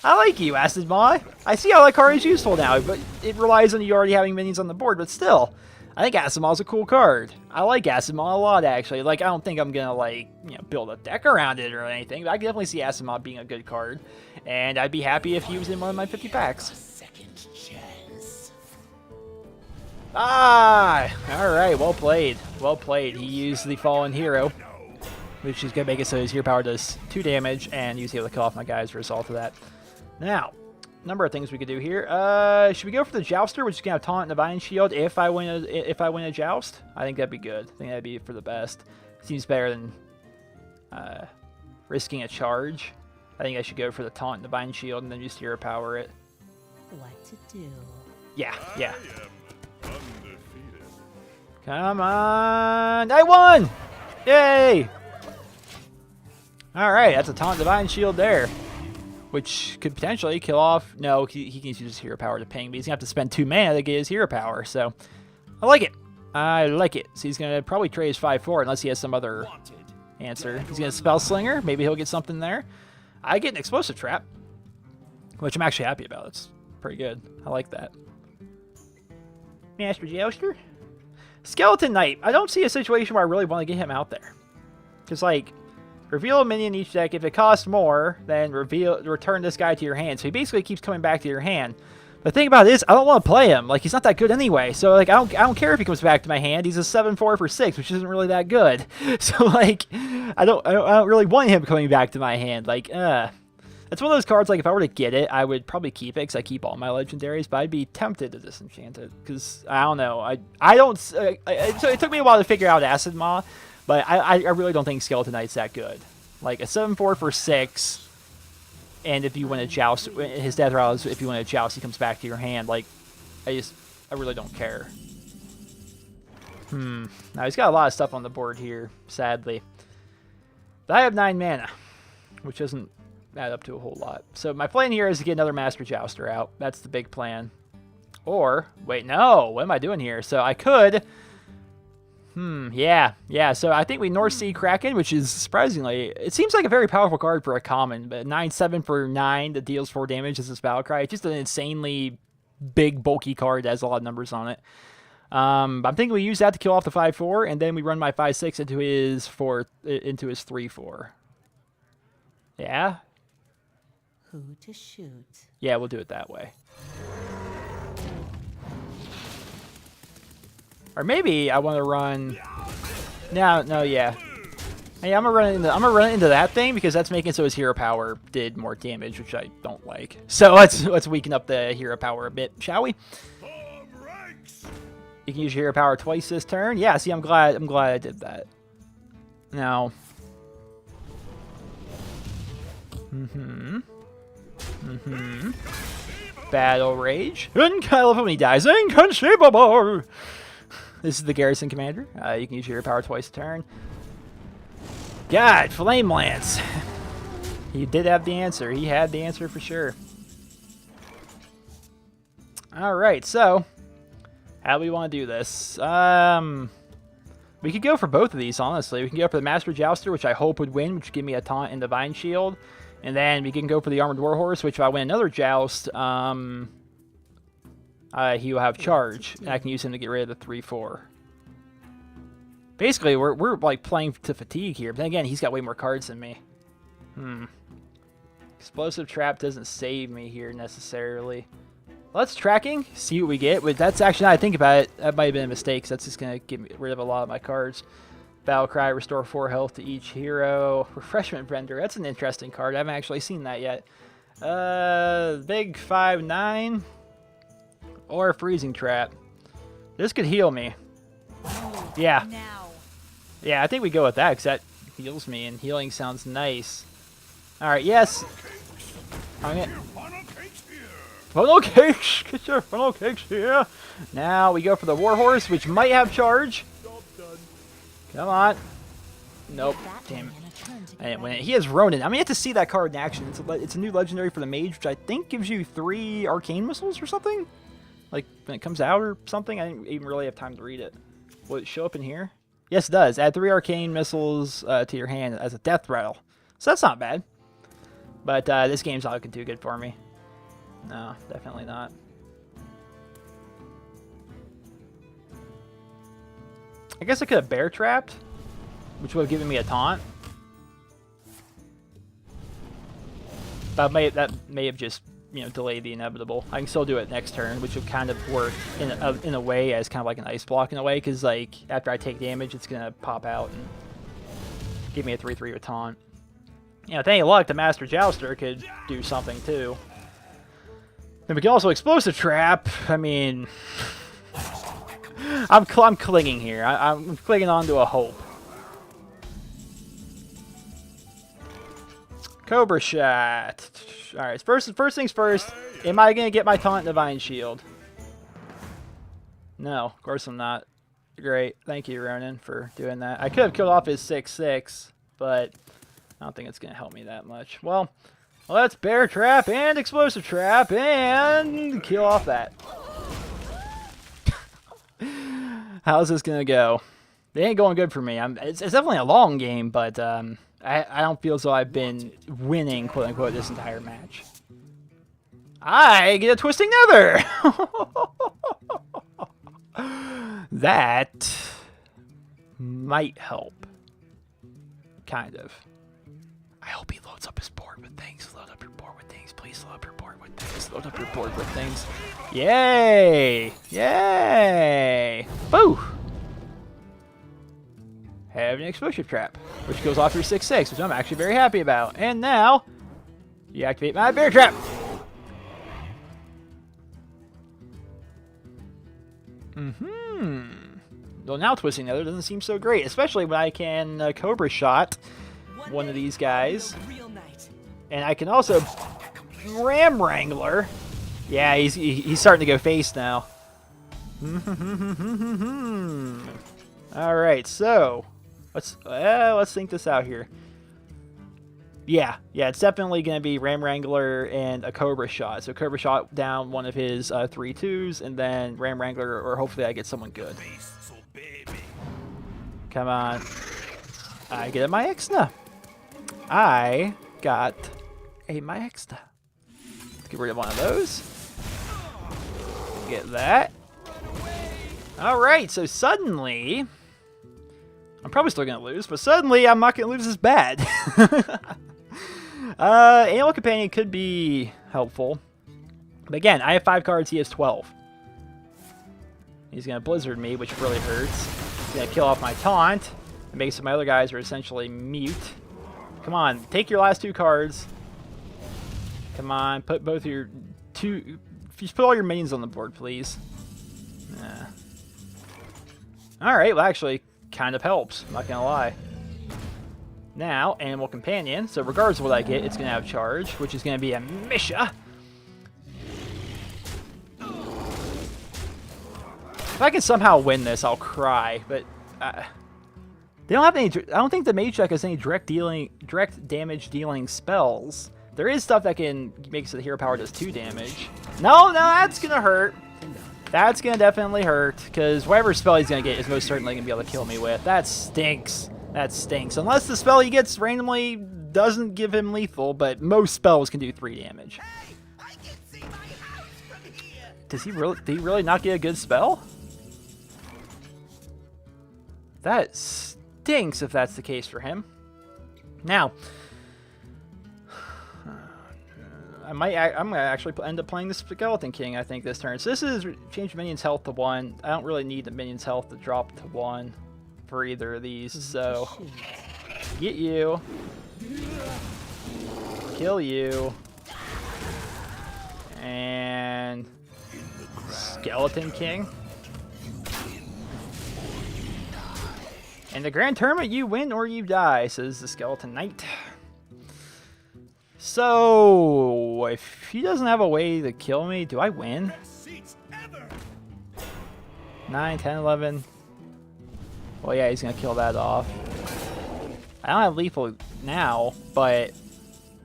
I like you, Acid Maw. I see how that card is useful now, but it relies on you already having minions on the board, but still. I think Acid Maw is a cool card. I like Acid Maw a lot, actually. Like, I don't think I'm gonna, like, you know, build a deck around it or anything, but I can definitely see Acid Maw being a good card. And I'd be happy if he was in one of my 50 packs. Second chance. Ah! Alright, well played. Well played. He used the Fallen Hero, which is gonna make it so his hero power does 2 damage, and he was able to kill off my guy as a result of that. Now, number of things we could do here. Should we go for the Jouster, which is gonna have Taunt and Divine Shield if I win a Joust? I think that'd be good. I think that'd be for the best. Seems better than risking a charge. I think I should go for the Taunt and Divine Shield and then just hero power it. What to do? Yeah. Come on! I won! Yay! Alright, that's a Taunt Divine Shield there. Which could potentially kill off... No, he can use his hero power to ping, but he's going to have to spend 2 mana to get his hero power, so... I like it. I like it. So he's going to probably trade his 5-4 unless he has some other answer. He's going to Spell Slinger. Maybe he'll get something there. I get an Explosive Trap, which I'm actually happy about. It's pretty good. I like that. Master Jouster. Skeleton Knight. I don't see a situation where I really want to get him out there. Because, like... Reveal a minion each deck. If it costs more, then return this guy to your hand. So he basically keeps coming back to your hand. The thing about it is, I don't want to play him. Like, he's not that good anyway. So, like, I don't care if he comes back to my hand. He's a 7-4 for 6, which isn't really that good. So, like, I don't really want him coming back to my hand. Like, that's one of those cards, like, if I were to get it, I would probably keep it, because I keep all my legendaries, but I'd be tempted to disenchant it, because, I don't know, it took me a while to figure out Acid Maw, but I really don't think Skeleton Knight's that good. Like, a 7-4 for 6, and if you win a Joust, his death rattle is if you win a Joust, he comes back to your hand. Like, I really don't care. Now, he's got a lot of stuff on the board here, sadly. But I have 9 mana, which doesn't add up to a whole lot. So my plan here is to get another Master Jouster out. That's the big plan. Or, wait, no, what am I doing here? So I could... yeah. So I think we North Sea Kraken, which is surprisingly, it seems like a very powerful card for a common, but 9/7 for 9 that deals 4 damage as this battle cry. It's just an insanely big, bulky card that has a lot of numbers on it. I'm thinking we use that to kill off the 5/4, and then we run my 5/6 into his 3/4. Yeah? Who to shoot? Yeah, we'll do it that way. Or maybe I want to run. No, yeah. Hey, I'm gonna run into that thing because that's making so his hero power did more damage, which I don't like. So let's weaken up the hero power a bit, shall we? You can use your hero power twice this turn. Yeah, see, I'm glad I did that. Now. Battle Rage. And I love when he dies. Inconceivable. This is the Garrison Commander. You can use your power twice a turn. God, Flame Lance. He did have the answer. He had the answer for sure. Alright, so how do we want to do this? We could go for both of these, honestly. We can go for the Master Jouster, which I hope would win, which would give me a Taunt and Divine Shield. And then we can go for the Armored Warhorse, which if I win another Joust, he will have Charge, and I can use him to get rid of the 3/4. Basically, we're like playing to fatigue here, but then again, he's got way more cards than me. Explosive Trap doesn't save me here necessarily. Let's tracking, see what we get. But that's actually, now I think about it, that might have been a mistake, because that's just going to get rid of a lot of my cards. Battle Cry, restore 4 health to each hero. Refreshment Vendor, that's an interesting card. I haven't actually seen that yet. Big 5/9. Or a Freezing Trap. This could heal me. Yeah. Yeah, I think we go with that, because that heals me, and healing sounds nice. Alright, yes! Hung it. Funnel cakes! Get your funnel cakes here! Now we go for the Warhorse, which might have charge. Come on. Nope. Damn it. I didn't win it. He has Ronin. I'm gonna have to see that card in action. It's a new legendary for the mage, which I think gives you 3 arcane missiles or something? Like, when it comes out or something? I didn't even really have time to read it. Will it show up in here? Yes, it does. Add 3 arcane missiles to your hand as a death rattle. So that's not bad. But this game's not looking too good for me. No, definitely not. I guess I could have bear trapped, which would have given me a taunt. That may have just, you know, delayed the inevitable. I can still do it next turn, which would kind of work in a way as kind of like an ice block in a way, because like after I take damage, it's gonna pop out and give me a 3/3 with taunt. You know, with any luck, the Master Jouster could do something too. And we can also explosive trap. I mean, I'm clinging here. I'm clinging on to a hope. Cobra Shot. Alright, first things first. Am I going to get my Taunt Divine Shield? No, of course I'm not. Great. Thank you, Ronin, for doing that. I could have killed off his 6/6, but I don't think it's going to help me that much. Well, let's Bear Trap and Explosive Trap and kill off that. How's this going to go? It ain't going good for me. It's definitely a long game, but I don't feel as though I've been winning, quote unquote, this entire match. I get a Twisting Nether! That might help. Kind of. I hope he loads up his board with things. Load up your board with things. Please load up your board with things. Load up your board with things. Yay! Yay! Boo! Have an Explosive Trap, which goes off your 6/6, which I'm actually very happy about. And now, you activate my Bear Trap! Well, now Twisting Nether doesn't seem so great, especially when I can Cobra Shot one of these guys. And I can also Ram Wrangler. Yeah, he's starting to go face now. Alright, so let's think this out here. Yeah, it's definitely going to be Ram Wrangler and a Cobra Shot. So Cobra Shot down one of his 3/2s, and then Ram Wrangler, or hopefully I get someone good. Come on. I get a Myexna. I got a Myexna. Get rid of one of those. Get that. Alright, so suddenly, I'm probably still going to lose, but suddenly I'm not going to lose as bad. Animal Companion could be helpful. But again, I have 5 cards, he has 12. He's going to Blizzard me, which really hurts. He's going to kill off my Taunt. And make some of my other guys are essentially mute. Come on, take your last 2 cards. Come on, put both of your just put all your minions on the board, please. Alright, well actually, kind of helps, I'm not going to lie. Now, Animal Companion, so regardless of what I get, it's going to have charge, which is going to be a Misha. If I can somehow win this, I'll cry, but they don't have any. I don't think the Mage deck has any direct damage dealing spells. There is stuff that can make it so the hero power does 2 damage. No, that's going to hurt. That's going to definitely hurt, because whatever spell he's going to get is most certainly going to be able to kill me with. That stinks. That stinks. Unless the spell he gets randomly doesn't give him lethal, but most spells can do 3 damage. Hey, I can see my house from here. Did he really not get a good spell? That stinks if that's the case for him. Now, I'm gonna actually end up playing the Skeleton King, I think, this turn. So this is change minions' health to 1. I don't really need the minions' health to drop to 1 for either of these. So get you, kill you, and Skeleton King. In the Grand Tournament, you win or you die, says the Skeleton Knight. So, if he doesn't have a way to kill me, do I win? 9, 10, 11. Well, yeah, he's going to kill that off. I don't have lethal now, but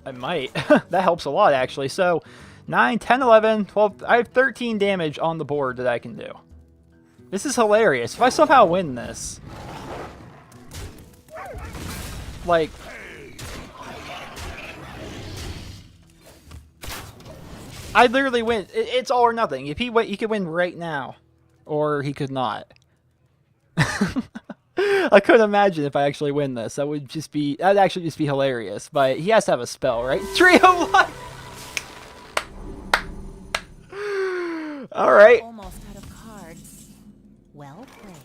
I might. That helps a lot, actually. So, 9, 10, 11, 12. I have 13 damage on the board that I can do. This is hilarious. If I somehow win this, like, I literally win. It's all or nothing. If he could win right now, or he could not. I couldn't imagine if I actually win this. That'd actually just be hilarious. But he has to have a spell, right? Trio life. All right. Almost out of cards. Well played.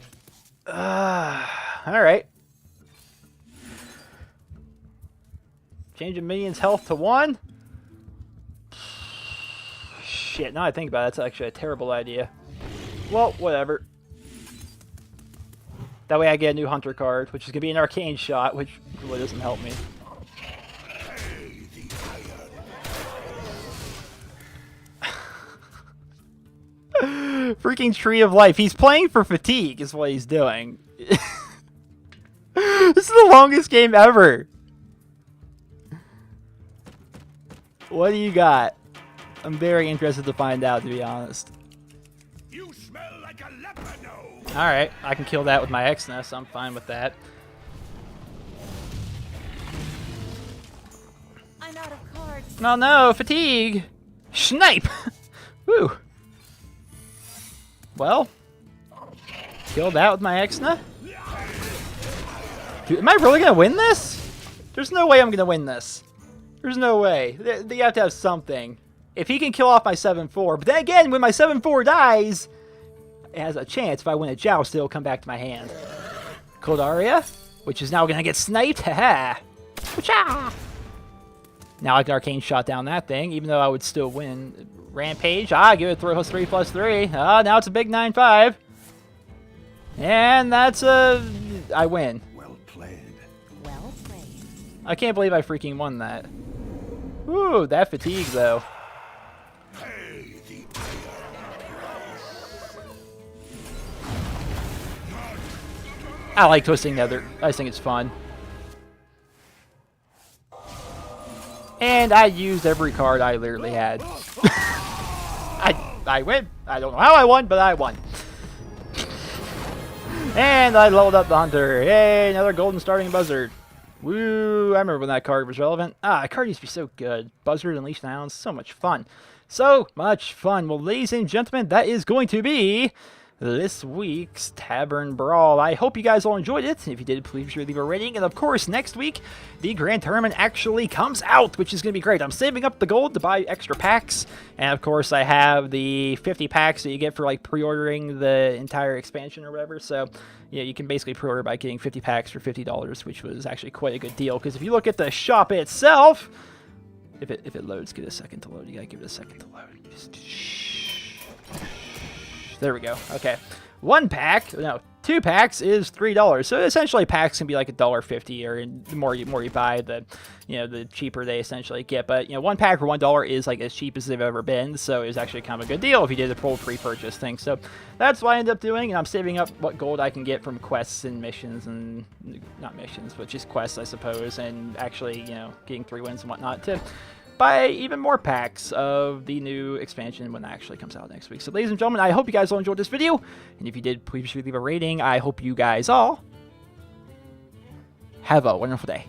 All right. Change a minion's health to 1. Shit, now I think about it, that's actually a terrible idea. Well, whatever. That way I get a new hunter card, which is going to be an arcane shot, which really doesn't help me. Freaking Tree of Life. He's playing for fatigue is what he's doing. This is the longest game ever. What do you got? I'm very interested to find out, to be honest. You smell like a leopard. Alright, I can kill that with my X-Nest. I'm fine with that. I'm out of cards. No, no, fatigue! Snipe! Woo! Well, kill that with my X-Nest. Dude, am I really gonna win this? There's no way I'm gonna win this. There's no way. You have to have something. If he can kill off my 7-4, but then again, when my 7-4 dies, it has a chance. If I win a joust, it'll come back to my hand. Koldaria, which is now going to get sniped. Haha. Now I can arcane shot down that thing, even though I would still win. Rampage. Give it 3+3. Now it's a big 9-5. And that's a... I win. Well played. Well played. I can't believe I freaking won that. Ooh, that fatigue, though. I like Twisting Nether. I just think it's fun. And I used every card I literally had. I win. I don't know how I won, but I won. And I leveled up the Hunter. Yay, another golden starting Buzzard. Woo, I remember when that card was relevant. That card used to be so good. Buzzard, Unleashed Hounds, so much fun. So much fun. Well, ladies and gentlemen, that is going to be this week's Tavern Brawl. I hope you guys all enjoyed it. If you did, please be sure to leave a rating. And of course, next week, the Grand Tournament actually comes out, which is going to be great. I'm saving up the gold to buy extra packs. And of course, I have the 50 packs that you get for like pre-ordering the entire expansion or whatever. So yeah, you can basically pre-order by getting 50 packs for $50, which was actually quite a good deal. Because if you look at the shop itself, if it loads, give it a second to load. You gotta give it a second to load. Just there we go. Okay. 2 packs is $3. So essentially packs can be like $1.50, or the more you buy, the cheaper they essentially get. But 1 pack for $1 is like as cheap as they've ever been. So it was actually kind of a good deal if you did the full pre-purchase thing. So that's what I ended up doing, and I'm saving up what gold I can get from quests and missions, and not missions, but just quests, I suppose, and actually getting 3 wins and whatnot to buy even more packs of the new expansion when that actually comes out next week. So ladies and gentlemen, I hope you guys all enjoyed this video, and if you did, please be sure to leave a rating. I hope you guys all have a wonderful day.